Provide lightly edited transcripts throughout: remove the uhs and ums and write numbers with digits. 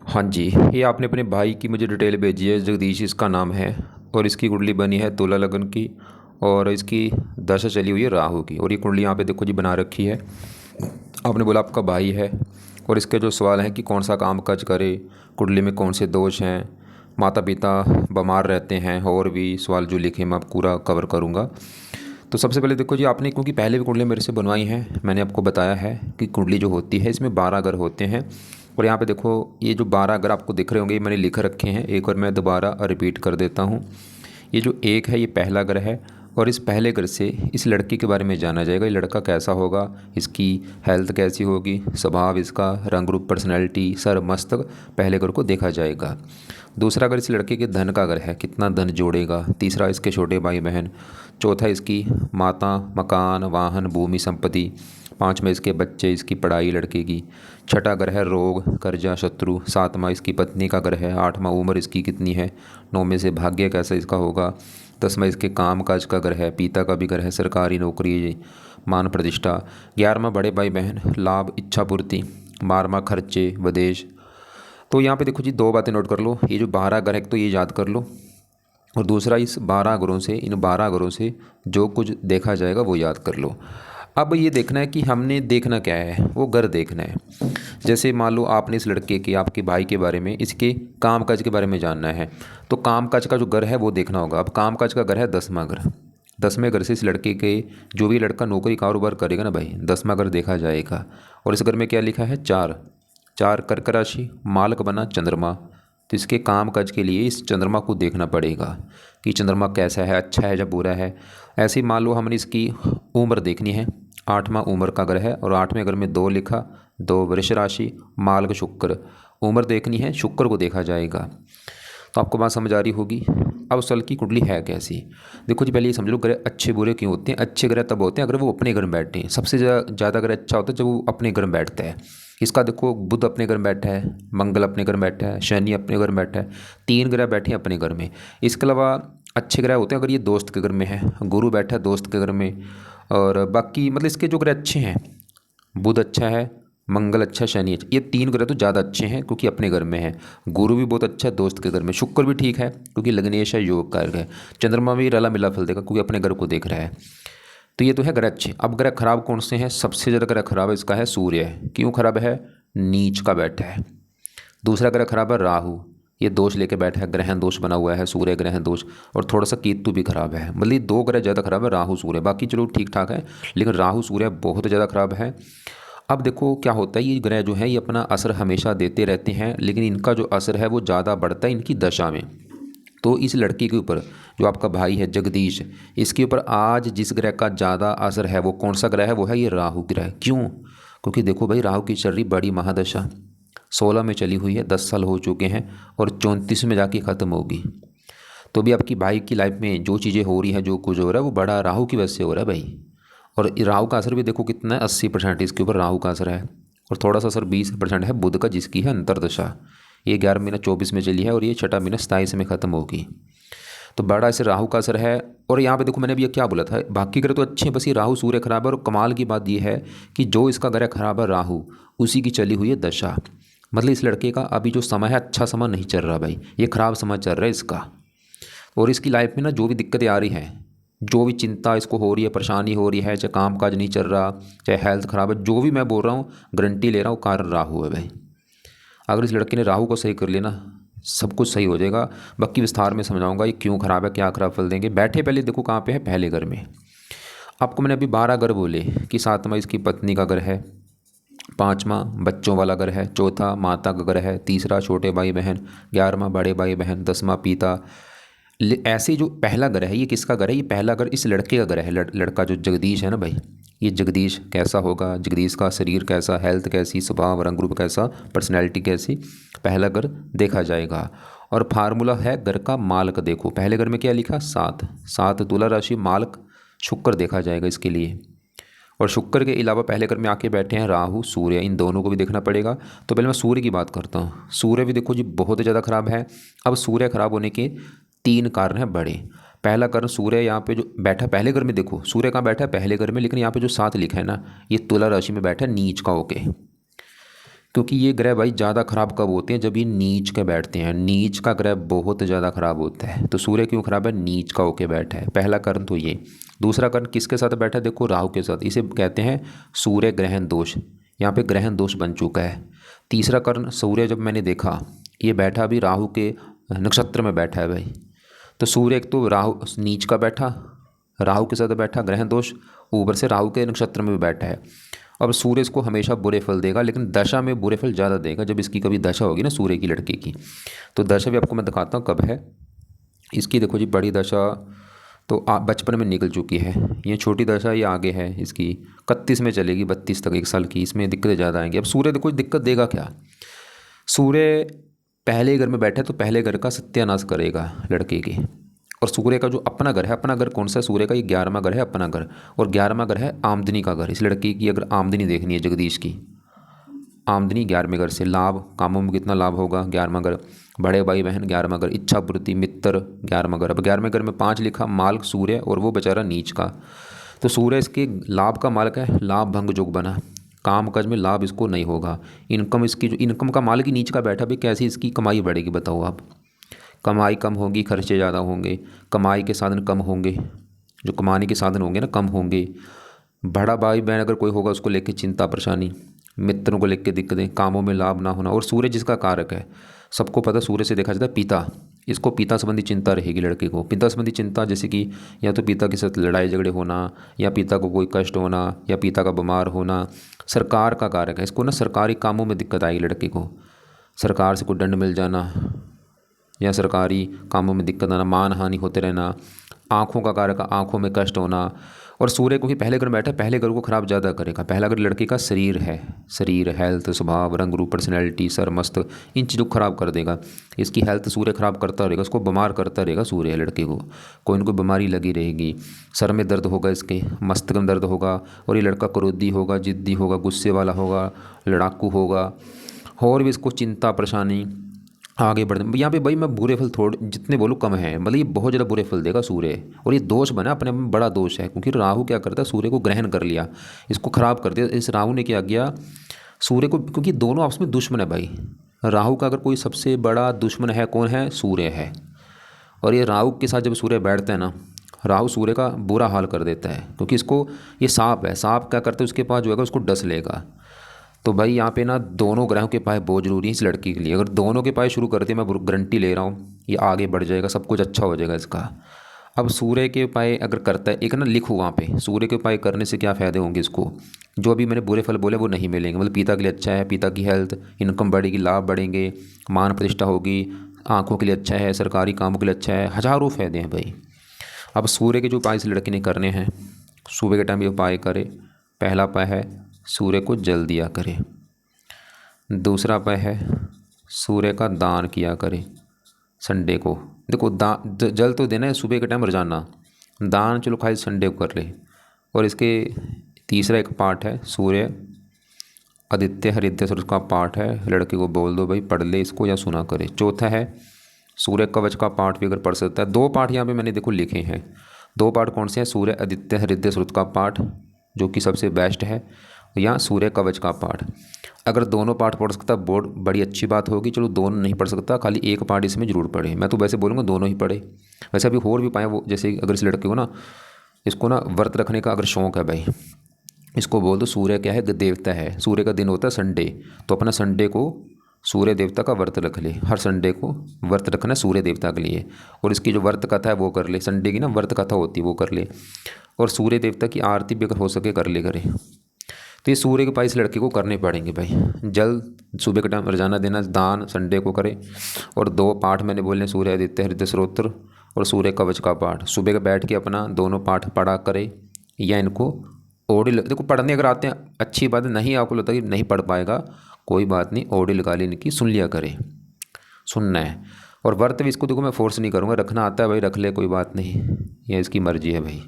हाँ जी, ये आपने अपने भाई की मुझे डिटेल भेजी है, जगदीश इसका नाम है। और इसकी कुंडली बनी है तुला लगन की। और इसकी दशा चली हुई है राहु की। और ये कुंडली यहाँ पे देखो जी बना रखी है। आपने बोला आपका भाई है। और इसके जो सवाल हैं कि कौन सा काम काज करे, कुंडली में कौन से दोष हैं, माता पिता बीमार रहते हैं, और भी सवाल जो लिखे मैं पूरा कवर करूँगा। तो सबसे पहले देखो जी, आपने क्योंकि पहले भी कुंडली मेरे से बनवाई हैं, मैंने आपको बताया है कि कुंडली जो होती है इसमें 12 घर होते हैं। और यहाँ पे देखो, ये जो 12 घर आपको दिख रहे होंगे, ये मैंने लिख रखे हैं। एक बार मैं दोबारा रिपीट कर देता हूँ। ये जो एक है, ये पहला घर है। और इस पहले घर से इस लड़के के बारे में जाना जाएगा। ये लड़का कैसा होगा, इसकी हेल्थ कैसी होगी, स्वभाव इसका, रंग रूप, पर्सनैलिटी, सर मस्तक, पहले घर को देखा जाएगा। दूसरा घर इस लड़के के धन का घर है, कितना धन जोड़ेगा। तीसरा इसके छोटे भाई बहन। चौथा इसकी माता, मकान, वाहन, भूमि, संपत्ति। पाँचवा इसके बच्चे, इसकी पढ़ाई लड़के की। छठा घर है रोग, कर्जा, शत्रु। सातवां इसकी पत्नी का घर है। आठवां उम्र इसकी कितनी है। नौवें से भाग्य कैसा इसका होगा। 10वां इसके काम काज का घर है, पिता का भी घर है, सरकारी नौकरी, मान प्रतिष्ठा। 11वां बड़े भाई बहन, लाभ, इच्छा पूर्ति। 12वां खर्चे, विदेश। तो यहाँ पे देखो जी, दो बातें नोट कर लो। ये जो 12 घर है, तो ये याद कर लो। और दूसरा, इस 12 घरों से, इन 12 घरों से जो कुछ देखा जाएगा वो याद कर लो। अब ये देखना है कि हमने देखना क्या है, वो घर देखना है। जैसे मान लो आपने इस लड़के के, आपके भाई के बारे में, इसके काम काज के बारे में जानना है, तो काम काज का जो घर है वो देखना होगा। अब काम काज का घर है 10वां घर। 10वें घर से इस लड़के के, जो भी लड़का नौकरी कारोबार करेगा ना भाई, 10वां घर देखा जाएगा। और इस घर में क्या लिखा है, 4। 4 कर्क राशि, मालक बना चंद्रमा। तो इसके काम काज के लिए इस चंद्रमा को देखना पड़ेगा कि चंद्रमा कैसा है, अच्छा है या बुरा है। ऐसे ही मान लो हमने इसकी उम्र देखनी है। 8वां उम्र का ग्रह है, और 8वें घर में 2 लिखा, 2 वृष राशि, मालक शुक्र। उम्र देखनी है, शुक्र को देखा जाएगा। तो आपको बात समझ आ रही होगी। अब सल की कुंडली है कैसी। देखो जी, पहले ये समझ लो ग्रह अच्छे बुरे क्यों होते हैं। अच्छे ग्रह तब होते हैं अगर वो अपने घर में बैठे हैं। सबसे ज़्यादा ग्रह अच्छा होता है जब वो अपने घर में बैठता है। इसका देखो, बुध अपने घर में बैठा है, मंगल अपने घर में बैठा है, शनि अपने घर में बैठा है। 3 ग्रह बैठे हैं अपने घर में। इसके अलावा अच्छे ग्रह होते हैं अगर ये दोस्त के घर में है, गुरु बैठा है दोस्त के घर में। और बाकी मतलब इसके जो ग्रह अच्छे हैं, बुध अच्छा है, मंगल अच्छा, शनि अच्छा, ये 3 ग्रह तो ज़्यादा अच्छे हैं क्योंकि अपने घर में है। गुरु भी बहुत अच्छा है दोस्त के घर में। शुक्र भी ठीक है क्योंकि लग्नेश है, योग कारक है। चंद्रमा भी रला मिला फल देगा क्योंकि अपने घर को देख रहा है। तो ये तो है ग्रह अच्छे। अब ग्रह खराब कौन से हैं, सबसे ज़्यादा ग्रह खराब है इसका है सूर्य। क्यों खराब है, नीच का बैठा है। दूसरा ग्रह खराब है राहु, ये दोष लेके बैठा है, ग्रहण दोष बना हुआ है, सूर्य ग्रहण दोष। और थोड़ा सा केतु भी खराब है। मतलब 2 ग्रह ज़्यादा खराब है, राहु सूर्य। बाकी चलो ठीक ठाक है, लेकिन राहु सूर्य बहुत ज़्यादा खराब है। अब देखो क्या होता है, ये ग्रह जो है ये अपना असर हमेशा देते रहते हैं, लेकिन इनका जो असर है वो ज़्यादा बढ़ता है इनकी दशा में। तो इस लड़के के ऊपर, जो आपका भाई है जगदीश, इसके ऊपर आज जिस ग्रह का ज़्यादा असर है वो कौन सा ग्रह है, वो है ये राहु ग्रह। क्यों, क्योंकि देखो भाई, राहु की चल रही बड़ी महादशा। 16 में चली हुई है, 10 साल हो चुके हैं, और 34 में जाके ख़त्म होगी। तो भी आपकी भाई की लाइफ में जो चीज़ें हो रही हैं, जो कुछ हो रहा है, वो बड़ा राहु की वजह से हो रहा है भाई। और राहु का असर भी देखो कितना है, 80% इसके ऊपर राहु का असर है। और थोड़ा सा असर 20% है बुध का, जिसकी है अंतरदशा। ये 11 महीना 24 में चली है, और ये छठा महीना 27 में ख़त्म होगी। तो बड़ा इसे राहु का असर है। और यहाँ पे देखो, मैंने अभी ये क्या बोला था, बाकी ग्रह तो अच्छे हैं, बस ये राहु सूर्य खराब है। और कमाल की बात ये है कि जो इसका ग्रह खराब है राहु, उसी की चली हुई है दशा। मतलब इस लड़के का अभी जो समय है, अच्छा समय नहीं चल रहा भाई, ये खराब समय चल रहा है इसका। और इसकी लाइफ में ना जो भी दिक्कतें आ रही हैं, जो भी चिंता इसको हो रही है, परेशानी हो रही है, चाहे काम काज नहीं चल रहा, चाहे हेल्थ ख़राब है, जो भी मैं बोल रहा हूँ गारंटी ले रहा हूँ, कारण राहु है भाई। अगर इस लड़के ने राहु को सही कर लिया ना, सब कुछ सही हो जाएगा। बाकी विस्तार में समझाऊंगा ये क्यों खराब है, क्या खराब फल देंगे। बैठे पहले देखो कहाँ पे है, पहले घर में। आपको मैंने अभी 12 घर बोले कि 7वां इसकी पत्नी का घर है, 5वां बच्चों वाला घर है, चौथा माता का घर है, तीसरा छोटे भाई बहन, 11वां बड़े भाई बहन, 10वां पिता। ऐसे जो पहला घर है, ये किसका घर है, ये पहला घर इस लड़के का घर है। लड़का जो जगदीश है ना भाई, ये जगदीश कैसा होगा, जगदीश का शरीर कैसा, हेल्थ कैसी, स्वभाव रंग रूप कैसा, पर्सनैलिटी कैसी, पहला घर देखा जाएगा। और फार्मूला है घर का मालक। देखो पहले घर में क्या लिखा, 7। 7 तुला राशि, मालक शुक्र देखा जाएगा इसके लिए। और शुक्र के अलावा पहले घर में आके बैठे हैं राहु सूर्य, इन दोनों को भी देखना पड़ेगा। तो पहले मैं सूर्य की बात करता हूँ। सूर्य भी देखो जी बहुत ज़्यादा खराब है। अब सूर्य खराब होने के 3 कारण हैं बड़े। पहला कारण, सूर्य यहाँ पे जो बैठा पहले घर में, देखो सूर्य कहाँ बैठा है, पहले घर में, लेकिन यहाँ पे जो 7 लिखा है ना, ये तुला राशि में बैठा है नीच का होके। क्योंकि ये ग्रह भाई ज़्यादा खराब कब होते हैं, जब ये नीच के बैठते हैं। नीच का ग्रह बहुत ज़्यादा खराब होता है। तो सूर्य क्यों खराब है, नीच का होके बैठा है। पहला कारण तो ये। दूसरा कारण किसके साथ बैठा है, देखो राहु के साथ। इसे कहते हैं सूर्य ग्रहण दोष। यहाँ पे ग्रहण दोष बन चुका है। तीसरा कारण, सूर्य जब मैंने देखा ये बैठा अभी राहु के नक्षत्र में बैठा है भाई। तो सूर्य एक तो राहु नीच का बैठा, राहु के साथ बैठा, ग्रहण दोष, ऊपर से राहु के नक्षत्र में भी बैठा है। अब सूर्य इसको हमेशा बुरे फल देगा, लेकिन दशा में बुरे फल ज़्यादा देगा। जब इसकी कभी दशा होगी ना सूर्य की, लड़के की, तो दशा भी आपको मैं दिखाता हूँ कब है इसकी। देखो जी, बड़ी दशा तो बचपन में निकल चुकी है। ये छोटी दशा ये आगे है इसकी, 31 में चलेगी, 32 तक, 1 साल की। इसमें दिक्कतें ज़्यादा आएंगी। अब सूर्य देखो दिक्कत देगा क्या। सूर्य पहले घर में बैठे तो पहले घर का सत्यानाश करेगा लड़के के। और सूर्य का जो अपना घर है, अपना घर कौन सा है सूर्य का, ये 11वां घर है अपना घर। और 11वां घर है आमदनी का घर। इस लड़के की अगर आमदनी देखनी है, जगदीश की आमदनी 11वें घर से, लाभ कामों में कितना लाभ होगा, 11वां घर। बड़े भाई बहन 11वां घर, इच्छा पूर्ति, मित्र 11वां घर। अब 11वें घर में 5 लिखा, माल सूर्य, और वो बेचारा नीच का। तो सूर्य इसके लाभ का मालक है, लाभ भंग जोग बना, काम काज में लाभ इसको नहीं होगा। इनकम इसकी जो इनकम का मालिक ही नीच का बैठा, भाई कैसी इसकी कमाई बढ़ेगी बताओ आप। कमाई कम होगी, खर्चे ज़्यादा होंगे, कमाई के साधन कम होंगे, जो कमाने के साधन होंगे ना कम होंगे। बड़ा भाई बहन अगर कोई होगा उसको लेके चिंता परेशानी, मित्रों को लेके दिक्कतें, कामों में लाभ ना होना। और सूर्य जिसका कारक है, सबको पता सूर्य से देखा जाता है पिता। इसको पिता संबंधी चिंता रहेगी लड़के को। पिता संबंधी चिंता जैसे कि या तो पिता के साथ लड़ाई झगड़े होना, या पिता को कोई कष्ट होना, या पिता का बीमार होना। सरकार का कारक है, इसको ना सरकारी कामों में दिक्कत आएगी लड़के को। सरकार से कोई दंड मिल जाना, या सरकारी कामों में दिक्कत आना, मान हानि होते रहना। आँखों का कारक, आँखों में कष्ट होना। और सूर्य को ही पहले घर में बैठा, पहले घर को खराब ज़्यादा करेगा। पहला घर लड़के का शरीर है, शरीर, हेल्थ, स्वभाव, रंग रूप, पर्सनैलिटी, सर, मस्त, इन चीज़ों को खराब कर देगा। इसकी हेल्थ सूर्य खराब करता रहेगा, उसको बीमार करता रहेगा सूर्य लड़के को। कोई ना कोई बीमारी लगी रहेगी। सर में दर्द होगा इसके, मस्तक में दर्द होगा। और ये लड़का क्रोधी होगा, जिद्दी होगा, गुस्से वाला होगा, लड़ाकू होगा। और भी इसको चिंता परेशानी आगे बढ़। यहाँ पे भाई मैं बुरे फल थोड़े जितने बोलूँ कम है, मतलब ये बहुत ज़्यादा बुरे फल देगा सूर्य। और ये दोष बना अपने में, बड़ा दोष है। क्योंकि राहु क्या करता है, सूर्य को ग्रहण कर लिया, इसको खराब कर दिया। इस राहु ने क्या किया सूर्य को, क्योंकि दोनों आपस में दुश्मन है भाई। राहु का अगर कोई सबसे बड़ा दुश्मन है कौन है, सूर्य है। और ये राहु के साथ जब सूर्य बैठता है ना, राहु सूर्य का बुरा हाल कर देता है। क्योंकि इसको ये सांप है, सांप क्या करता है उसके पास जो है उसको डस लेगा। तो भाई यहाँ पे ना दोनों ग्रहों के पाए बहुत ज़रूरी है इस लड़की के लिए। अगर दोनों के पाए शुरू कर दिए, मैं गारंटी ले रहा हूँ ये आगे बढ़ जाएगा, सब कुछ अच्छा हो जाएगा इसका। अब सूर्य के उपाय अगर करता है, एक ना लिखो वहाँ पे, सूर्य के उपाय करने से क्या फ़ायदे होंगे इसको। जो अभी मैंने बुरे फल बोले वो नहीं मिलेंगे। मतलब पिता के लिए अच्छा है, पिता की हेल्थ, इनकम बढ़ेगी, लाभ बढ़ेंगे, मान प्रतिष्ठा होगी, आँखों के लिए अच्छा है, सरकारी कामों के लिए अच्छा है, हज़ारों फ़ायदे हैं भाई। अब सूर्य के जो उपाय इस लड़के ने करने हैं, सुबह के टाइम ये उपाय करे। पहला उपाय है सूर्य को जल दिया करे। दूसरा उपाय है सूर्य का दान किया करे संडे को। देखो जल तो देना है सुबह के टाइम रोजाना, दान चलो खाली संडे को कर ले। और इसके तीसरा एक पाठ है सूर्य आदित्य हृदय सूर्य का पाठ है, लड़के को बोल दो भाई पढ़ ले इसको या सुना करे। चौथा है सूर्य कवच का पाठ भी अगर पढ़ सकता है। 2 पाठ यहाँ पे मैंने देखो लिखे हैं। 2 पाठ कौन से हैं, सूर्य आदित्य हृदय सूर्य का पाठ जो कि सबसे बेस्ट है, या सूर्य कवच का पाठ। अगर दोनों पाठ पढ़ सकता बहुत बड़ी अच्छी बात होगी। चलो दोनों नहीं पढ़ सकता, खाली एक पाठ इसमें जरूर पढ़े। मैं तो वैसे बोलूँगा दोनों ही पढ़े। वैसे अभी और भी पाए वो, जैसे अगर इस लड़के को ना इसको ना व्रत रखने का अगर शौक़ है भाई, इसको बोल दो सूर्य क्या है, देवता है। सूर्य का दिन होता है संडे, तो अपना संडे को सूर्य देवता का व्रत रख ले। हर संडे को व्रत रखना सूर्य देवता के लिए। और इसकी जो व्रत कथा है वो कर ले, संडे की ना व्रत कथा होती है वो कर ले। और सूर्य देवता की आरती भी अगर हो सके कर ले करे। तो ये सूर्य के उपाय इस लड़के को करने पड़ेंगे भाई। जल सुबह के टाइम रोजाना देना, दान संडे को करे। और 2 पाठ मैंने बोले, सूर्य आदित्य हृदय स्तोत्र और सूर्य कवच का पाठ। सुबह के बैठ के अपना दोनों पाठ पढ़ा करे, या इनको ऑडियो देखो पढ़ने अगर आते हैं अच्छी बात है, नहीं आपको लगता कि नहीं पढ़ पाएगा कोई बात नहीं, ऑडियो लगा ली इनकी, सुन लिया करे, सुनना है। और व्रत भी इसको देखो मैं फोर्स नहीं करूँगा, रखना आता है भाई रख ले, कोई बात नहीं, यह इसकी मर्जी है भाई।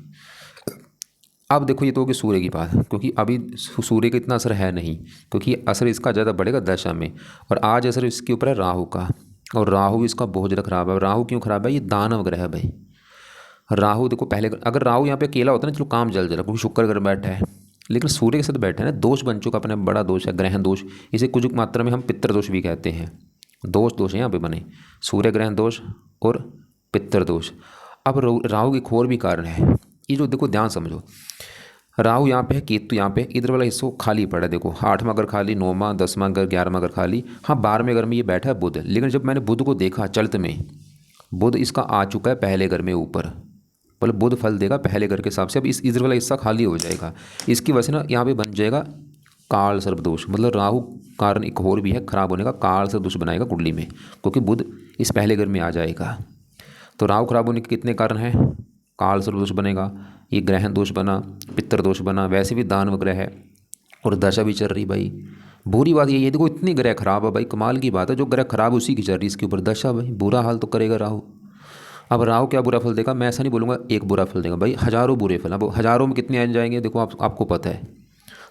अब देखो ये तो होगी सूर्य की बात, क्योंकि अभी सूर्य का इतना असर है नहीं, क्योंकि असर इसका ज़्यादा बढ़ेगा दशा में। और आज असर इसके ऊपर है राहु का, और राहु इसका बहुत ज़्यादा खराब है। राहु क्यों खराब है, ये दानव ग्रह है भाई। राहु देखो पहले, अगर राहु यहाँ पे अकेला होता है ना चलो काम जल जरा, क्योंकि शुक्र घर बैठा है, लेकिन सूर्य के साथ बैठे हैं ना, दोष बन चुका अपने, बड़ा दोष है, ग्रहण दोष। इसे कुछ मात्रा में हम पितृदोष भी कहते हैं। दोष है यहाँ पे बने, सूर्य ग्रहण दोष और पितृदोष। अब राहु के खोर भी कारण है। ये जो देखो ध्यान समझो, राहु यहाँ पे है, केतु यहाँ पे, इधर वाला हिस्सा खाली पड़ा है। देखो 8वां घर खाली, 9वां 10वां घर 11वां घर खाली। हाँ 12वें घर में ये बैठा है बुध, लेकिन जब मैंने बुध को देखा चलत में, बुध इसका आ चुका है पहले घर में ऊपर, मतलब बुध फल देगा पहले घर के हिसाब से। अब इस इधर वाला हिस्सा खाली हो जाएगा, इसकी वजह से ना यहाँ पे बन जाएगा काल सर्प दोष। मतलब राहु कारण एक और भी है खराब होने का, काल सर्प दोष बनाएगा कुंडली में, क्योंकि बुध इस पहले घर में आ जाएगा। तो राहु खराब होने के कितने कारण हैं? काल सर्प दोष बनेगा, ये ग्रहण दोष बना, पितृ दोष बना, वैसे भी दानव ग्रह है और दशा भी चल रही भाई। बुरी बात ये देखो इतनी ग्रह खराब है भाई, कमाल की बात है, जो ग्रह खराब उसी की चल रही, इसके ऊपर दशा भाई, बुरा हाल तो करेगा राहु। अब राहु क्या बुरा फल देगा? मैं ऐसा नहीं बोलूँगा एक बुरा फल देगा भाई, हज़ारों बुरे फल। अब हज़ारों में कितने आ जाएंगे देखो आपको पता है।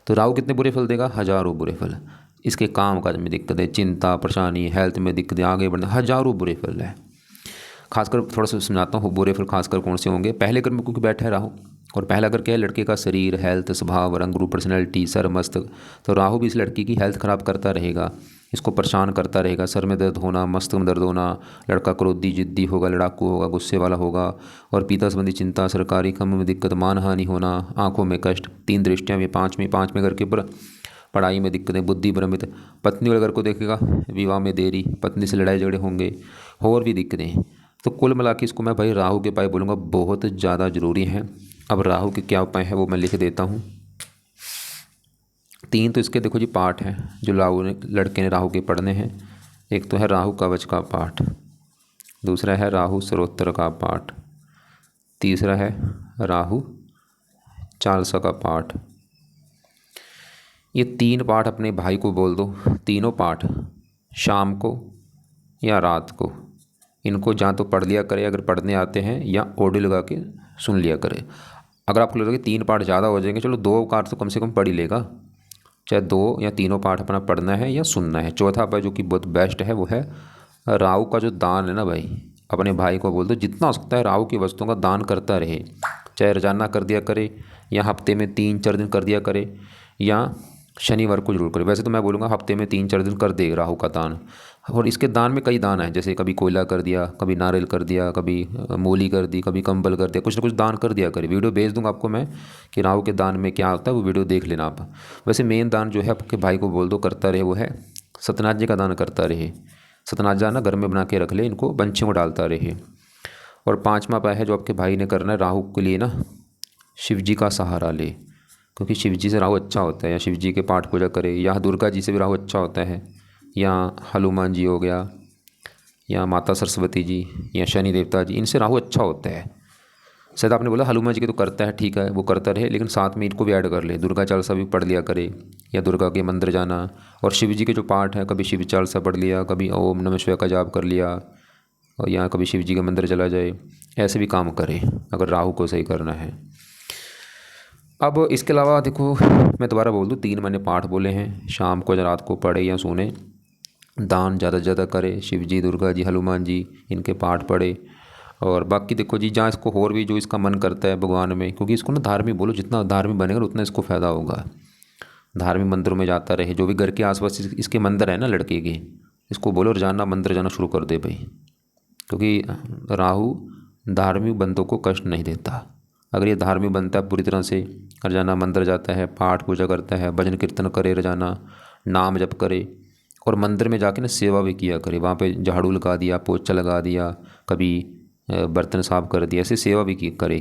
तो राहु कितने बुरे फल देगा? हज़ारों बुरे फल। इसके काम काज में दिक्कत है, चिंता परेशानी, हेल्थ में दिक्कत, आगे बढ़ने, हज़ारों बुरे फल है। खासकर थोड़ा सा समझाता हूँ बुरे फल खासकर कौन से होंगे। पहले घर में क्योंकि बैठा है राहु, और पहला घर क्या है? लड़के का शरीर, हेल्थ, स्वभाव, रंग रूप, पर्सनैलिटी, सर, मस्तक। तो राहु भी इस लड़की की हेल्थ खराब करता रहेगा, इसको परेशान करता रहेगा, सर में दर्द होना, मस्तक में दर्द होना, लड़का क्रोधी जिद्दी होगा, लड़ाकू होगा, गुस्से वाला होगा, और पिता संबंधी चिंता, सरकारी काम में दिक्कत, मानहानि होना, आंखों में कष्ट, 3 दृष्टियाँ भी, 5वें घर के ऊपर पढ़ाई में दिक्कतें, बुद्धि भ्रमित। पत्नी वाले घर को देखेगा, विवाह में देरी, पत्नी से लड़ाई झगड़े होंगे, और भी दिक्कतें। तो कुल मिला के इसको मैं भाई राहु के उपाय बोलूँगा बहुत ज़्यादा ज़रूरी हैं। अब राहु के क्या उपाय हैं वो मैं लिख देता हूँ। 3 तो इसके देखो जी पाठ हैं जो लड़के ने राहु के पढ़ने हैं। एक तो है राहु कवच का पाठ, दूसरा है राहु स्तोत्र का पाठ, तीसरा है राहु चालीसा का पाठ। ये 3 पाठ अपने भाई को बोल दो, तीनों पाठ शाम को या रात को इनको जहाँ तो पढ़ लिया करे, अगर पढ़ने आते हैं, या ऑडियो लगा के सुन लिया करे। अगर आपको लगे 3 पाठ ज़्यादा हो जाएंगे, चलो 2 पाठ तो कम से कम पढ़ ही लेगा, चाहे 2 या तीनों पाठ अपना पढ़ना है या सुनना है। चौथा उपाय जो कि बहुत बेस्ट है वो है राहु का जो दान है ना भाई, अपने भाई को बोल दो जितना हो सकता है राहु की वस्तुओं का दान करता रहे, चाहे रोजाना कर दिया करे या हफ्ते में 3-4 दिन कर दिया करे, या शनिवार को जरूर करे। वैसे तो मैं बोलूँगा हफ्ते में 3-4 दिन कर दे राहु का दान। और इसके दान में कई दान हैं, जैसे कभी कोयला कर दिया, कभी नारियल कर दिया, कभी मूली कर दी, कभी कंबल कर दिया, कुछ ना कुछ दान कर दिया करे। वीडियो भेज दूंगा आपको मैं कि राहु के दान में क्या होता है, वो वीडियो देख लेना आप। वैसे मेन दान जो है आपके भाई को बोल दो करता रहे वो है सतनाजे का दान करता रहे। सतनाजा ना घर में बना के रख ले, इनको पंछियों को डालता रहे। और 5वां उपाय है जो आपके भाई ने करना है राहु के लिए ना, शिव जी का सहारा ले, क्योंकि शिव जी से राहु अच्छा होता है, या शिव जी के पाठ पूजा करे, या दुर्गा जी से भी राहु अच्छा होता है, या हनुमान जी हो गया, या माता सरस्वती जी, या शनि देवता जी, इनसे राहु अच्छा होता है। शायद आपने बोला हनुमान जी के तो करता है, ठीक है वो करता रहे, लेकिन साथ में इनको भी ऐड कर ले, दुर्गा चालीसा भी पढ़ लिया करे, या दुर्गा के मंदिर जाना। और शिव जी के जो पाठ हैं, कभी शिव चालीसा पढ़ लिया, कभी ओम नमः शिवाय का जाप कर लिया, और यहाँ कभी शिव जी के मंदिर चला जाए, ऐसे भी काम करे अगर राहु को सही करना है। अब इसके अलावा देखो मैं दोबारा बोल दूँ, 3 मैंने पाठ बोले हैं, शाम को या रात को पढ़े या सुने, दान ज़्यादा से ज़्यादा करे, शिव जी, दुर्गा जी, हनुमान जी, इनके पाठ पढ़े। और बाकी देखो जी जहाँ इसको और भी जो इसका मन करता है भगवान में, क्योंकि इसको ना धार्मिक बोलो, जितना धार्मिक बनेगा उतना इसको फ़ायदा होगा। धार्मिक मंदिरों में जाता रहे, जो भी घर के आसपास इसके मंदिर है ना लड़के के, इसको बोलो रोजाना मंदिर जाना शुरू कर दे भाई, क्योंकि राहु धार्मिक बंदों को कष्ट नहीं देता। अगर ये धार्मिक बनता है पूरी तरह से, रोजाना मंदिर जाता है, पाठ पूजा करता है, भजन कीर्तन करे, रोजाना नाम जप करे, और मंदिर में जाके ना सेवा भी किया करे, वहाँ पे झाड़ू लगा दिया, पोछा लगा दिया, कभी बर्तन साफ कर दिया, ऐसे सेवा भी की करे।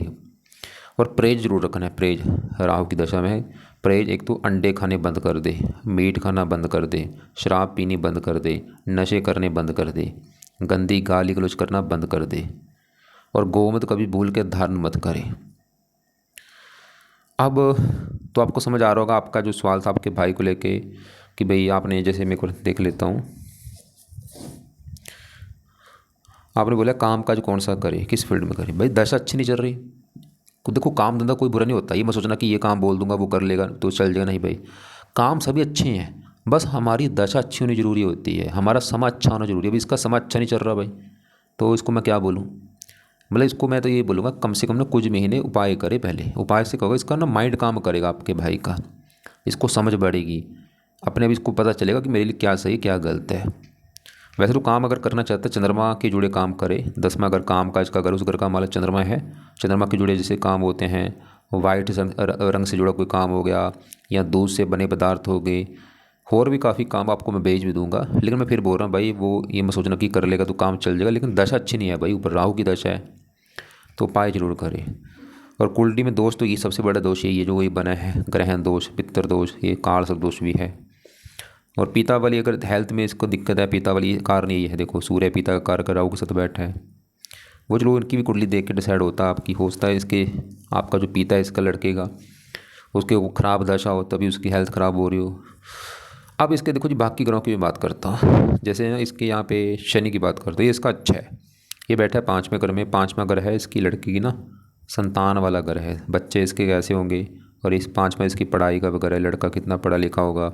और परहेज जरूर रखना है, परहेज राहु की दशा में है। परहेज एक तो अंडे खाने बंद कर दे, मीट खाना बंद कर दे, शराब पीनी बंद कर दे, नशे करने बंद कर दे, गंदी गाली गलौज करना बंद कर दे, और गोमत कभी भूल के धारण मत करे। अब तो आपको समझ आ रहा होगा, आपका जो सवाल था आपके भाई को लेके कि भाई आपने, जैसे मेरे को देख लेता हूँ, आपने बोला काम काज कौन सा करे, किस फील्ड में करे। भाई दशा अच्छी नहीं चल रही, देखो काम धंधा कोई बुरा नहीं होता, ये मत सोचना कि ये काम बोल दूंगा वो कर लेगा तो चल जाएगा, नहीं भाई, काम सभी अच्छे हैं, बस हमारी दशा अच्छी होनी जरूरी होती है, हमारा समय अच्छा होना जरूरी है। अभी इसका समय अच्छा नहीं चल रहा भाई, तो इसको मैं क्या बोलूँ, मतलब इसको मैं तो ये बोलूँगा कम से कम ना कुछ महीने उपाय करे। पहले उपाय से क्या होगा, इसका ना माइंड काम करेगा आपके भाई का, इसको समझ बढ़ेगी, अपने भी इसको पता चलेगा कि मेरे लिए क्या सही क्या गलत है। वैसे तो काम अगर करना चाहता है चंद्रमा के जुड़े काम करे। 10वां अगर काम का इसका, अगर उस घर का मालिक चंद्रमा है, चंद्रमा के जुड़े जैसे काम होते हैं, वाइट रंग से जुड़ा कोई काम हो गया, या दूध से बने पदार्थ हो गए, और भी काफ़ी काम आपको मैं भेज भी दूंगा। लेकिन मैं फिर बोल रहा हूँ भाई, वो ये मत सोचना कि कर लेगा तो काम चल जाएगा, लेकिन दशा अच्छी नहीं है भाई, ऊपर राहु की दशा है, तो उपाय जरूर करें। और कुंडली में दोष तो ये सबसे बड़ा दोष यही है जो ये बना है, ग्रहण दोष, पितर दोष, ये काल सब दोष भी है। और पिता वाली अगर हेल्थ में इसको दिक्कत है, पिता वाली कारण यही है, देखो सूर्य पिता का कारक राहु के साथ बैठा है। वो चलो उनकी भी कुंडली देख के डिसाइड होता है आपकी, होता है इसके, आपका जो पिता है इसका लड़के का, उसके वो खराब दशा हो तभी उसकी हेल्थ ख़राब हो रही हो। अब इसके देखो जी बाकी ग्रहों की भी बात करता हूँ, जैसे ना इसके यहाँ पे शनि की बात करते हैं, ये इसका अच्छा है, ये बैठा है 5वें घर में। 5वां घर है इसकी लड़की की ना संतान वाला घर है, बच्चे इसके कैसे होंगे, और इस 5वां इसकी पढ़ाई का वगैरह है, लड़का कितना पढ़ा लिखा होगा।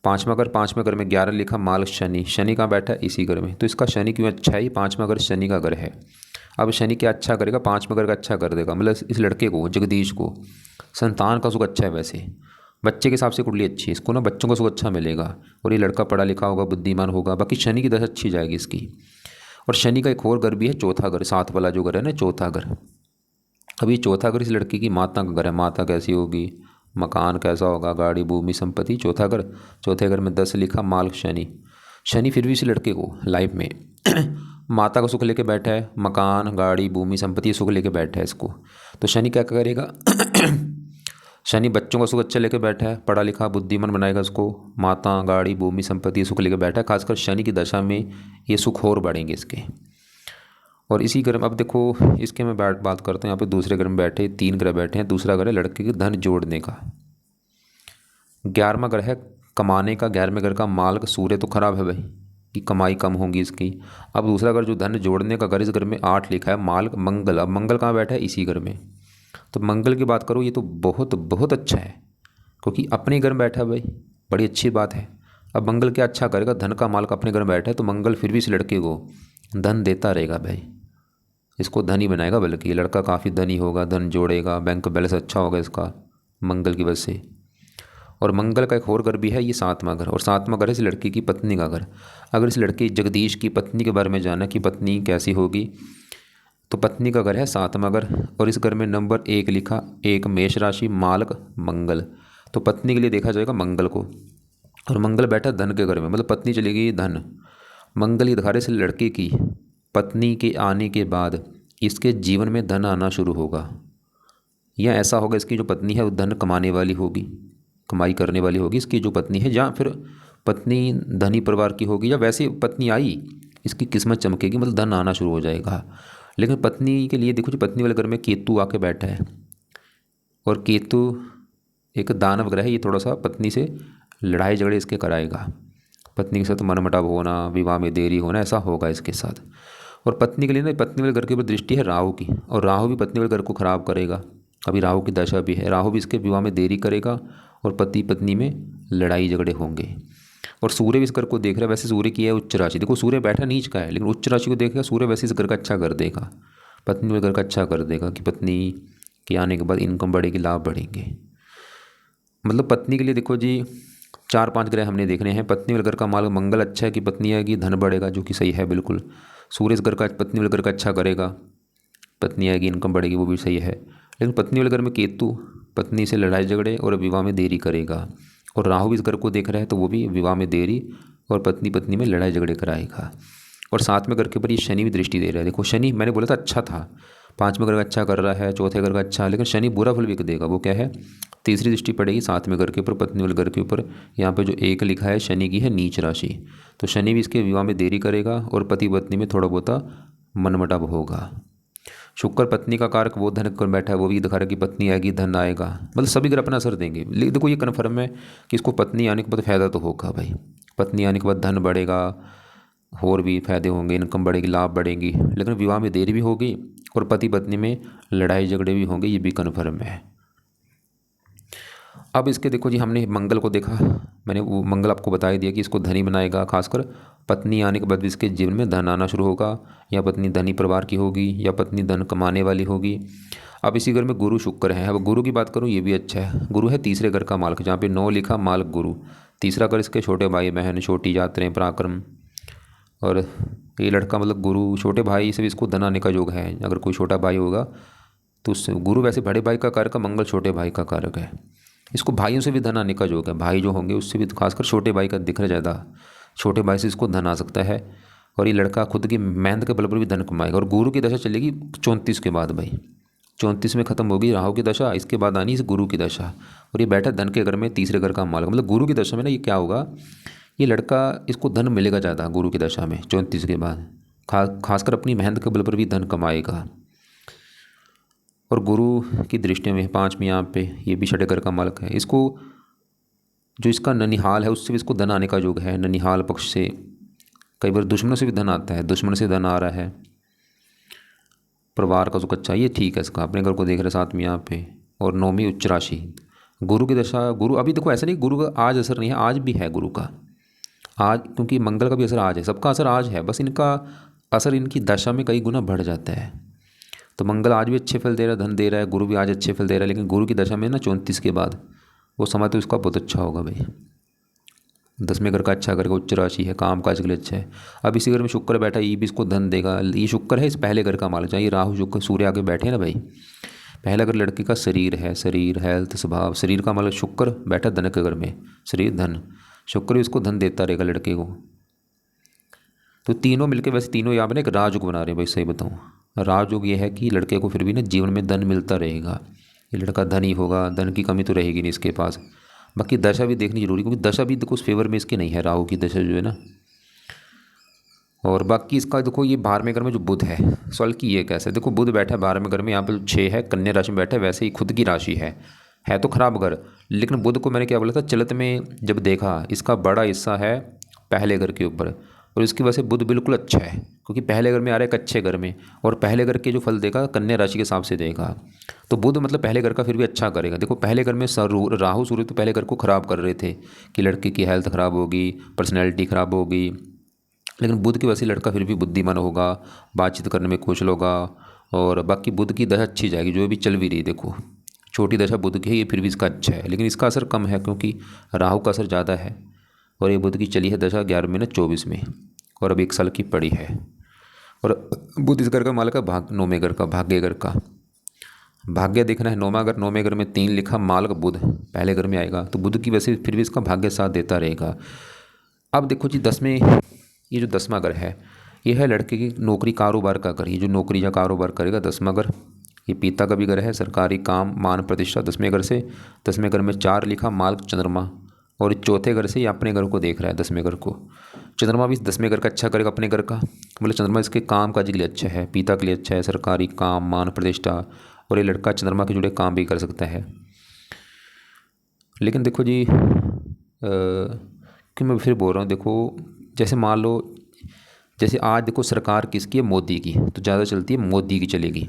5वां घर में 11 लिखा माल शनि, शनि कहाँ बैठा है इसी घर में, तो इसका शनि क्यों अच्छा है, 5वां घर शनि का घर है। अब शनि क्या अच्छा करेगा, 5वां घर का अच्छा कर देगा, मतलब इस लड़के को जगदीश को संतान का सुख अच्छा है। वैसे बच्चे के हिसाब से कुंडली अच्छी है, इसको ना बच्चों का सुख अच्छा मिलेगा, और ये लड़का पढ़ा लिखा होगा, बुद्धिमान होगा, बाकी शनि की दशा अच्छी जाएगी इसकी। और शनि का एक और घर भी है, चौथा घर, साथ वाला जो घर है ना, चौथा घर। अब ये चौथा घर इस लड़की की माता का घर है, माता कैसी होगी, मकान कैसा होगा, गाड़ी भूमि संपत्ति, चौथा घर। चौथे घर में 10 लिखा माल शनि, शनि फिर भी इस लड़के को लाइफ में माता का सुख लेके बैठा है, मकान गाड़ी भूमि संपत्ति सुख लेके बैठा है इसको। तो शनि क्या करेगा शनि बच्चों का सुख अच्छा लेके बैठा है, पढ़ा लिखा बुद्धिमान बनाएगा उसको, माता गाड़ी भूमि संपत्ति सुख लेके बैठा है। खासकर शनि की दशा में ये सुख और बढ़ेंगे इसके। और इसी घर में अब देखो इसके में बात करते हैं, यहाँ पे दूसरे घर में बैठे 3 ग्रह बैठे हैं। दूसरा घर है लड़के के धन जोड़ने का, 11वां घर है कमाने का, 11वें घर का माल का सूर्य तो खराब है भाई कि कमाई कम होगी इसकी। अब दूसरा घर जो धन जोड़ने का घर, इस घर में 8 लिखा है माल मंगल। अब मंगल कहाँ बैठा है इसी घर में, तो मंगल की बात करो ये तो बहुत बहुत अच्छा है, क्योंकि अपने घर में बैठा है भाई, बड़ी अच्छी बात है। अब मंगल क्या अच्छा करेगा, धन का माल का अपने घर में बैठा है, तो मंगल फिर भी इस लड़के को धन देता रहेगा भाई, इसको धनी बनाएगा, बल्कि ये लड़का काफ़ी धनी होगा, धन जोड़ेगा, बैंक बैलेंस अच्छा होगा इसका मंगल की वजह से। और मंगल का एक और घर भी है, ये 7वां घर, और 7वां घर है इस लड़की की पत्नी का घर। अगर इस लड़की जगदीश की पत्नी के बारे में जाना कि पत्नी कैसी होगी, तो पत्नी का घर है 7वां घर, और इस घर में नंबर 1 लिखा, 1 मेष राशि मालक मंगल। तो पत्नी के लिए देखा जाएगा मंगल को, और मंगल बैठा धन के घर में, मतलब पत्नी चलेगी धन। मंगल ये दिखा रहे इस लड़के की पत्नी के आने के बाद इसके जीवन में धन आना शुरू होगा, या ऐसा होगा इसकी जो पत्नी है वो धन कमाने वाली होगी, कमाई करने वाली होगी इसकी जो पत्नी है, या फिर पत्नी धनी परिवार की होगी, या वैसे पत्नी आई इसकी किस्मत चमकेगी, मतलब धन आना शुरू हो जाएगा। लेकिन पत्नी के लिए देखो जी पत्नी वाले घर में केतु आके बैठा है, और केतु एक दानव ग्रह है, ये थोड़ा सा पत्नी से लड़ाई झगड़े इसके कराएगा, पत्नी के साथ मनमुटाव होना, विवाह में देरी होना, ऐसा होगा इसके साथ। और पत्नी के लिए ना पत्नी वाले घर के ऊपर दृष्टि है राहु की, और राहु भी पत्नी वाले घर को खराब करेगा, अभी राहु की दशा भी है, राहु भी इसके विवाह में देरी करेगा, और पति पत्नी में लड़ाई झगड़े होंगे। और सूर्य भी इस घर को देख रहा है, वैसे सूर्य की है उच्च राशि, देखो सूर्य बैठा नीच का है, लेकिन उच्च राशि को देखेगा सूर्य, वैसे इस घर का अच्छा कर देगा, पत्नी वाले घर का अच्छा कर देगा, कि पत्नी के आने के बाद इनकम बढ़ेगी, लाभ बढ़ेंगे। मतलब पत्नी के लिए देखो जी 4-5 ग्रह हमने देखने हैं। पत्नी वाले घर का माल मंगल अच्छा है कि पत्नी आएगी धन बढ़ेगा, जो कि सही है बिल्कुल। सूर्य इस घर का पत्नी वाले घर का अच्छा करेगा, पत्नी आएगी इनकम बढ़ेगी, वो भी सही है। लेकिन पत्नी वाले घर में केतु पत्नी से लड़ाई झगड़े और विवाह में देरी करेगा, और राहु भी इस घर को देख रहा है, तो वो भी विवाह में देरी और पत्नी पत्नी में लड़ाई झगड़े कराएगा। और 7वें घर के ऊपर ये शनि भी दृष्टि दे रहा है। देखो शनि मैंने बोला था अच्छा था, 5वें घर का अच्छा कर रहा है, चौथे घर का अच्छा, लेकिन शनि बुरा फल भी देगा। वो क्या है, तीसरी दृष्टि पड़ेगी 7वें घर के ऊपर, पत्नी वाले घर के ऊपर। यहाँ पे जो 1 लिखा है शनि की है नीच राशि, तो शनि भी इसके विवाह में देरी करेगा, और पति पत्नी में थोड़ा बहुत मनमुटाव होगा। शुक्र पत्नी का कारक, वो धन कर बैठा है, वो भी दिखा रहा है कि पत्नी आएगी धन आएगा, मतलब सभी ग्रह अपना असर देंगे। लेकिन देखो ये कन्फर्म है कि इसको पत्नी आने के बाद फ़ायदा तो होगा भाई, पत्नी आने के बाद धन बढ़ेगा, और भी फायदे होंगे, इनकम बढ़ेगी, लाभ बढ़ेंगी। लेकिन विवाह में देरी भी होगी, और पति पत्नी में लड़ाई झगड़े भी होंगे, ये भी कन्फर्म है। अब इसके देखो जी, हमने मंगल को देखा, मैंने वो मंगल आपको बता ही दिया कि इसको धनी बनाएगा। खासकर पत्नी आने के बाद भी इसके जीवन में धन आना शुरू होगा, या पत्नी धनी परिवार की होगी, या पत्नी धन कमाने वाली होगी। अब इसी घर में गुरु शुक्र है। अब गुरु की बात करूँ, ये भी अच्छा है। गुरु है तीसरे घर का मालिक, जहाँ पे 9 लिखा मालिक गुरु। तीसरा घर इसके छोटे भाई बहन, छोटी यात्राएं, पराक्रम। और ये लड़का मतलब गुरु, छोटे भाई से भी इसको धन आने का योग है। अगर कोई छोटा भाई होगा तो उससे गुरु, वैसे बड़े भाई का कारक है, मंगल छोटे भाई का कारक है। इसको भाइयों से भी धन आने का योग है। भाई जो होंगे उससे भी, खासकर छोटे भाई का दिख रहा ज़्यादा, छोटे भाई से इसको धन आ सकता है। और ये लड़का खुद की मेहनत के बल पर भी धन कमाएगा। और गुरु की दशा चलेगी 34 के बाद भाई, 34 में खत्म होगी राहु की दशा, इसके बाद आनी इस गुरु की दशा। और ये बैठा धन के घर में, तीसरे घर का मालिक। मतलब गुरु की दशा में ना ये क्या होगा, ये लड़का, इसको धन मिलेगा ज़्यादा गुरु की दशा में 34 के बाद। खासकर अपनी मेहनत के बल पर भी धन कमाएगा। और गुरु की दृष्टि में 5वीं यहाँ पे, ये भी छठे घर का मालिक है। इसको जो इसका ननिहाल है उससे भी इसको धन आने का योग है। ननिहाल पक्ष से कई बार दुश्मनों से भी धन आता है, दुश्मन से धन आ रहा है। परिवार का जो कच्चा, ये ठीक है इसका, अपने घर को देख रहे 7वीं यहाँ पे। और 9वीं उच्च राशि, गुरु की दशा। गुरु अभी देखो ऐसा नहीं गुरु का आज असर नहीं है, आज भी है गुरु का आज, क्योंकि मंगल का भी असर आज है, सबका असर आज है। बस इनका असर इनकी दशा में कई गुना बढ़ जाता है। तो मंगल आज भी अच्छे फल दे रहा है, धन दे रहा है, गुरु भी आज अच्छे फल दे रहा है। लेकिन गुरु की दशा में ना 34 के बाद वो समय तो इसका बहुत अच्छा होगा भाई। 10वें घर का अच्छा करेगा, उच्च राशि है, काम काज के लिए अच्छा है। अब इसी घर में शुक्र बैठा, ये भी इसको धन देगा। ये शुक्र है इस पहले घर का मालिक, जहाँ ये राहु शुक्र सूर्य आगे बैठे हैं ना भाई। पहला घर लड़के का शरीर है, शरीर, हेल्थ, स्वभाव। शरीर का मालिक शुक्र बैठा धन के घर में, शरीर धन, शुक्र इसको धन देता रहेगा लड़के को। तो तीनों मिलकर, वैसे तीनों यहाँ पर एक राजयोग बना रहे हैं भाई। सही बताऊँ, राजयोग ये है कि लड़के को फिर भी ना जीवन में धन मिलता रहेगा। ये लड़का धनी होगा, धन की कमी तो रहेगी नहीं इसके पास। बाकी दशा भी देखनी जरूरी, क्योंकि दशा भी देखो उस फेवर में इसके नहीं है, राहु की दशा जो है ना। और बाकी इसका देखो, ये 12वें घर में जो बुध है, सवाल की ये कैसे, देखो बुध बैठा है 12वें घर में, यहाँ पर 6 है, कन्या राशि में बैठा है। वैसे ही खुद की राशि है तो खराब घर, लेकिन बुध को मैंने क्या बोला था, चलत में जब देखा, इसका बड़ा हिस्सा है पहले घर के ऊपर। और इसकी वजह से बुध बिल्कुल अच्छा है, क्योंकि पहले घर में आ रहा है अच्छे घर में, और पहले घर के जो फल देगा कन्या राशि के हिसाब से देगा। तो बुध मतलब पहले घर का फिर भी अच्छा करेगा। देखो पहले घर में राहु सूर्य तो पहले घर को ख़राब कर रहे थे, कि लड़के की हेल्थ ख़राब होगी, पर्सनैलिटी ख़राब होगी। लेकिन बुध की वजह से लड़का फिर भी बुद्धिमान होगा, बातचीत करने में कुशल होगा। और बाकी बुध की दशा अच्छी जाएगी, जो भी चल भी रही, देखो छोटी दशा बुध की है, ये फिर भी इसका अच्छा है। लेकिन इसका असर कम है, क्योंकि राहु का असर ज़्यादा है। और ये बुध की चली है दशा 11 महीने 24 में, और अब 1 साल की पड़ी है। और बुध इस घर का मालिक है, 9वें घर का, भाग्य घर का। भाग्य देखना है, 9वें घर में 3 लिखा, मालिक बुध पहले घर में आएगा। तो बुध की वजह से फिर भी इसका भाग्य साथ देता रहेगा। अब देखो जी 10वें, ये जो 10वां घर है, ये है लड़के की नौकरी कारोबार का घर। ये जो नौकरी या कारोबार करेगा 10वां घर, ये पिता का भी घर है, सरकारी काम, मान प्रतिष्ठा। 10वें घर से, 10वें घर में 4 लिखा, मालिक चंद्रमा। और चौथे घर से ये अपने घर को देख रहा है, 10वें घर को। चंद्रमा भी 10वें घर का अच्छा करेगा, अपने घर का। मतलब चंद्रमा इसके काम काज के लिए अच्छा है, पिता के लिए अच्छा है, सरकारी काम, मान प्रतिष्ठा। और ये लड़का चंद्रमा के जुड़े काम भी कर सकता है। लेकिन देखो जी, कि मैं फिर बोल रहा हूँ, देखो जैसे मान लो, जैसे आज देखो सरकार किसकी है, मोदी की, तो ज़्यादा चलती है मोदी की चलेगी।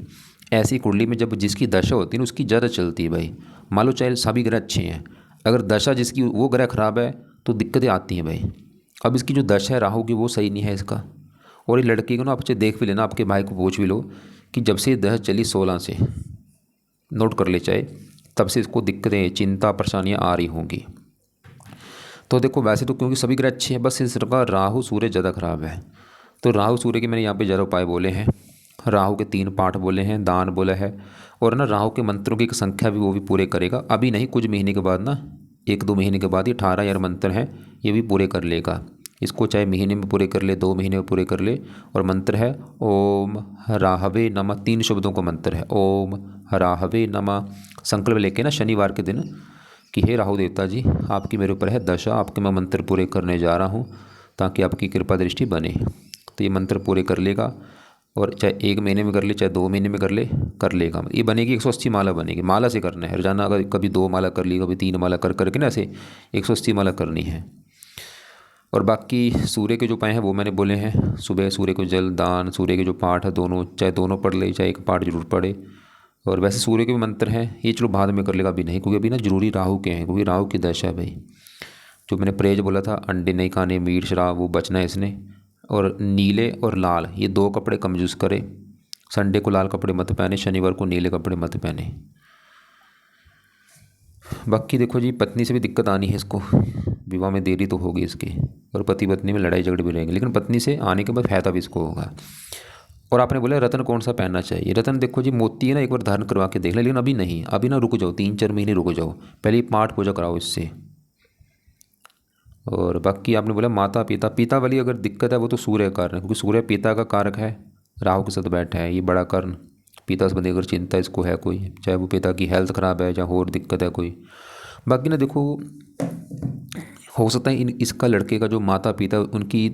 ऐसी कुंडली में जब जिसकी दशा होती है ना, उसकी ज़्यादा चलती है भाई। मान लो चाहे सभी ग्रह अच्छे हैं, अगर दशा जिसकी वो ग्रह खराब है तो दिक्कतें आती हैं भाई। अब इसकी जो दशा है राहु की, वो सही नहीं है इसका। और ये लड़के को ना आप देख भी लेना, आपके भाई को पूछ भी लो कि जब से दशा चली 16 से, नोट कर ले चाहे, तब से इसको दिक्कतें, चिंता, परेशानियाँ आ रही होंगी। तो देखो वैसे तो क्योंकि सभी ग्रह अच्छे हैं, बस इसका राहु सूर्य ज़्यादा खराब है। तो राहु सूर्य के मैंने यहाँ पे ज़्यादा उपाय बोले हैं। राहु के 3 पाठ बोले हैं, दान बोला है। और ना राहु के मंत्रों की संख्या भी वो भी पूरे करेगा। अभी नहीं, कुछ महीने के बाद ना, 1-2 महीने के बाद ये 18 मंत्र हैं, ये भी पूरे कर लेगा। इसको चाहे महीने में पूरे कर ले, 2 महीने में पूरे कर ले। और मंत्र है ओम राहवे नमः, 3 शब्दों का मंत्र है, ओम राहवे नमः। संकल्प लेके ना शनिवार के दिन कि हे राहु देवता जी, आपकी मेरे ऊपर है दशा, आपके मैं मंत्र पूरे करने जा रहा हूँ, ताकि आपकी कृपा दृष्टि बने। तो ये मंत्र पूरे कर लेगा। और चाहे 1 महीने में कर ले, चाहे 2 महीने में कर लेगा। ये बनेगी 180 माला बनेगी। माला से करना है रोजाना, अगर कभी 2 माला कर ली, कभी 3 माला कर करके ना, ऐसे 180 माला करनी है। और बाकी सूर्य के जो उपाय हैं वो मैंने बोले हैं। सुबह सूर्य को जल दान, सूर्य के जो पाठ है दोनों, चाहे दोनों पढ़ ले, चाहे एक पाठ जरूर पढ़े। और वैसे सूर्य के भी मंत्र हैं, ये चलो बाद में कर लेगा, अभी नहीं, क्योंकि अभी ना जरूरी राहु के हैं, क्योंकि राहु की दशा है भाई। जो मैंने परहेज बोला था, अंडे नहीं खाने, मीट शराब, वो बचना है इसने। और नीले और लाल ये दो कपड़े कम यूज़ करे। संडे को लाल कपड़े मत पहने, शनिवार को नीले कपड़े मत पहने। बाकी देखो जी, पत्नी से भी दिक्कत आनी है इसको, विवाह में देरी तो होगी इसकी, और पति पत्नी में लड़ाई झगड़े भी रहेंगे, लेकिन पत्नी से आने के बाद फायदा भी इसको होगा। और आपने बोला रतन कौन सा पहनना चाहिए। रतन देखो जी, मोती है ना, एक बार धारण करवा के देख लें, लेकिन अभी नहीं, अभी ना रुक जाओ, 3-4 महीने रुक जाओ, पहले पाठ पूजा कराओ इससे। और बाकी आपने बोला माता पिता, पिता वाली अगर दिक्कत है वो तो सूर्य का कारण है, क्योंकि सूर्य पिता का कारक है, राहु के साथ बैठा है, ये बड़ा कारण। पिता संबंधी अगर चिंता इसको है कोई, चाहे वो पिता की हेल्थ ख़राब है या और दिक्कत है कोई। बाकी ना देखो, हो सकता है इसका लड़के का जो माता पिता उनकी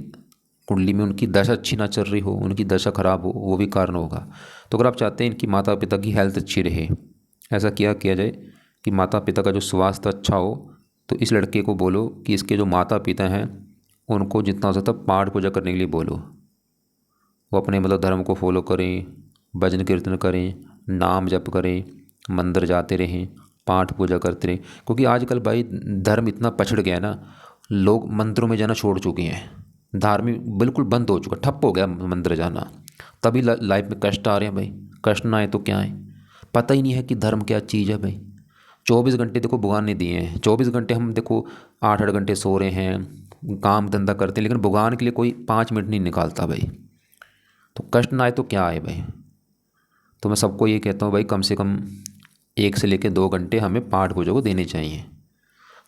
कुंडली में उनकी दशा अच्छी ना चल रही हो, उनकी दशा खराब हो, वो भी कारण होगा। तो अगर आप चाहते हैं इनकी माता पिता की हेल्थ अच्छी रहे, ऐसा क्या किया जाए कि माता पिता का जो स्वास्थ्य अच्छा हो, तो इस लड़के को बोलो कि इसके जो माता पिता हैं उनको जितना हो सकता पाठ पूजा करने के लिए बोलो। वो अपने मतलब धर्म को फॉलो करें, भजन कीर्तन करें, नाम जप करें, मंदिर जाते रहें, पाठ पूजा करते रहें। क्योंकि आजकल भाई धर्म इतना पछड़ गया है ना, लोग मंदिरों में जाना छोड़ चुके हैं, धार्मिक बिल्कुल बंद हो चुका, ठप्प हो गया मंदिर जाना। तभी लाइफ में कष्ट आ रहे हैं भाई, कष्ट ना आए तो क्या है, पता ही नहीं है कि धर्म क्या चीज़ है भाई। 24 घंटे देखो भगवान ने दिए हैं, 24 घंटे हम देखो 8-8 घंटे सो रहे हैं, काम धंधा करते हैं, लेकिन भगवान के लिए कोई 5 मिनट नहीं निकालता भाई। तो कष्ट ना आए तो क्या आए भाई। तो मैं सबको ये कहता हूँ भाई, कम से कम 1 से लेकर 2 घंटे हमें पाठ पूजा को देने चाहिए।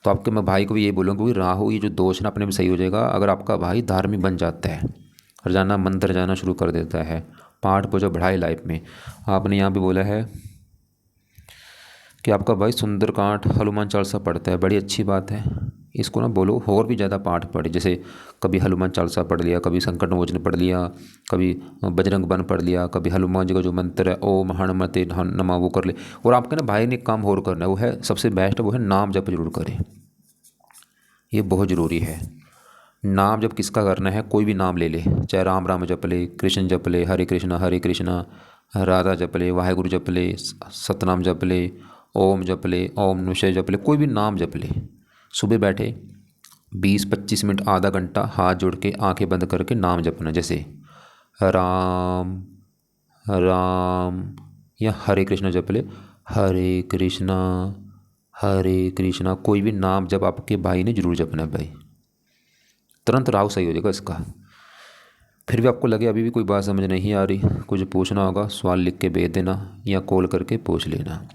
तो आपके मैं भाई को भी ये बोलूँगा कि राहु ये जो दोष है ना अपने में सही हो जाएगा, अगर आपका भाई धार्मिक बन जाता है, रोजाना मंदिर जाना शुरू कर देता है, पाठ पूजा बढ़ाए लाइफ में। आपने यहाँ पे बोला है कि आपका भाई सुंदरकांड हनुमान चालीसा पढ़ता है, बड़ी अच्छी बात है। इसको ना बोलो और भी ज़्यादा पाठ पढ़े, जैसे कभी हनुमान चालीसा पढ़ लिया, कभी संकट मोचन पढ़ लिया, कभी बजरंग बन पढ़ लिया, कभी हनुमान जी का जो मंत्र है ओम हनुमते नमः वो कर ले। और आपके ना भाई ने एक काम और करना है, वो है सबसे बेस्ट, वो है नाम जप जरूर करें, ये बहुत ज़रूरी है। नाम जप किसका करना है, कोई भी नाम ले ले, चाहे राम राम जप ले, कृष्ण जप ले, हरे कृष्णा राधा जप ले, वाहेगुरु जप ले, सतनाम जप ले, ओम जप ले, ओम नमः शिवाय जप ले, कोई भी नाम जप ले। सुबह बैठे 20-25 मिनट, आधा घंटा हाथ जोड़ के आंखें बंद करके नाम जपना, जैसे राम राम, या हरे कृष्णा जप ले, हरे कृष्णा, कोई भी नाम जब आपके भाई ने जरूर जपना है भाई, तुरंत राहु सही हो जाएगा इसका। फिर भी आपको लगे अभी भी कोई बात समझ नहीं आ रही, कुछ पूछना होगा, सवाल लिख के भेज देना या कॉल करके पूछ लेना।